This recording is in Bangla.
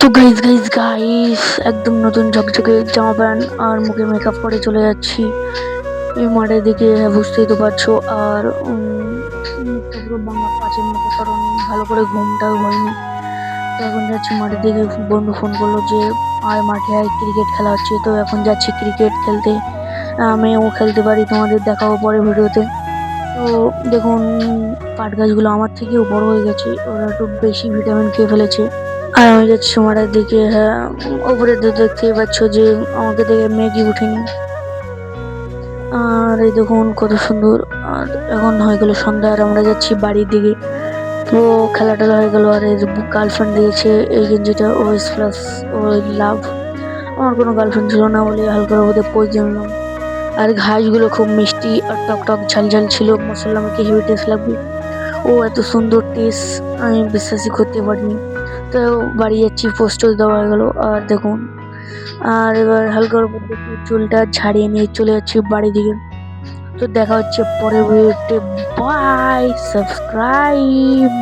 তো গাইস গাইস গাইস একদম নতুন ঝকঝকে জামা প্যান্ট আর মুখে মেকআপ করে চলে যাচ্ছি এই মাঠের দিকে। হ্যাঁ, বুঝতেই তো পারছো। আর মুখটা পুরো বাংলা কাচের মতো, কারণ ভালো করে ঘুমটাও হয়নি। তো এখন যাচ্ছি মাঠের দিকে। বন্ধু ফোন করলো যে আয় মাঠে আয়, ক্রিকেট খেলা হচ্ছে। তো এখন যাচ্ছি ক্রিকেট খেলতে। আমিও খেলতে পারি, তোমাদের দেখাবো পরে ভিডিওতে। তো দেখুন, পাট গাছগুলো আমার থেকেও বড় হয়ে গেছে, ওরা একটু বেশি ভিটামিন খেয়ে ফেলেছে। আর আমি যাচ্ছি মাঠের দিকে। হ্যাঁ, উপরে তো দেখতেই পাচ্ছ যে আমাকে দেখে মেঘই উঠেনি। আর এই দেখুন কত সুন্দর। আর এখন হয়ে গেল সন্ধ্যা, আর আমরা যাচ্ছি বাড়ির দিকে। তো খেলা টেলা হয়ে গেল। আর এই গার্লফ্রেন্ড দিয়েছে এই গেঞ্জিটা, ওএস প্লাস ও লাভ। আমার কোনো গার্লফ্রেন্ড ছিল না বলে হালকার মধ্যে পোজ দিলাম। আর ঘাসগুলো খুব মিষ্টি আর টক টক ঝাল ঝাল ছিল, মশলা আমাকে হেভি টেস্ট লাগবে। ও এত সুন্দর টেস্ট আমি বিশ্বাসই করতে পারিনি। তো বাড়ি যাচ্ছি, পোস্টার দেওয়া হয়ে গেল। আর দেখুন, আর এবার হালকার উপর দেখি চুলটা ঝাড়িয়ে নিয়ে চলে যাচ্ছি বাড়ি দিকে। তো দেখা হচ্ছে পরের ভিডিওতে। Bye, subscribe.